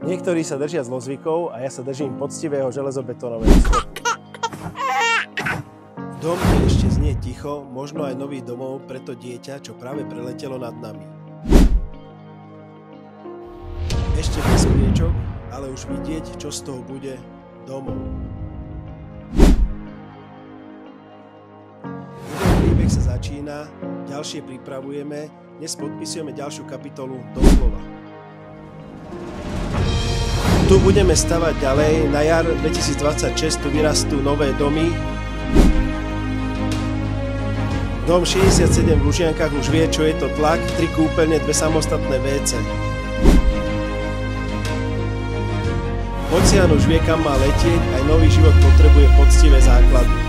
Niektorí sa držia zlozvykov a ja sa držím poctivého železobetónového slopu. V dome ešte znie ticho, možno aj nový domov pre to dieťa, čo práve preletelo nad nami. Ešte bez priečok, ale už vidieť, čo z toho bude domov. Jeden príbeh sa začína, ďalšie pripravujeme, dnes podpisujeme ďalšiu kapitolu doslova. Tu budeme stavať ďalej, na jar 2026 tu vyrastú nové domy. Dom 67 v Lužiankach už vie, čo je to tlak, 3 kúpeľne, 2 samostatné WC. Oceán už vie, kam má letieť, aj nový život potrebuje poctivé základy.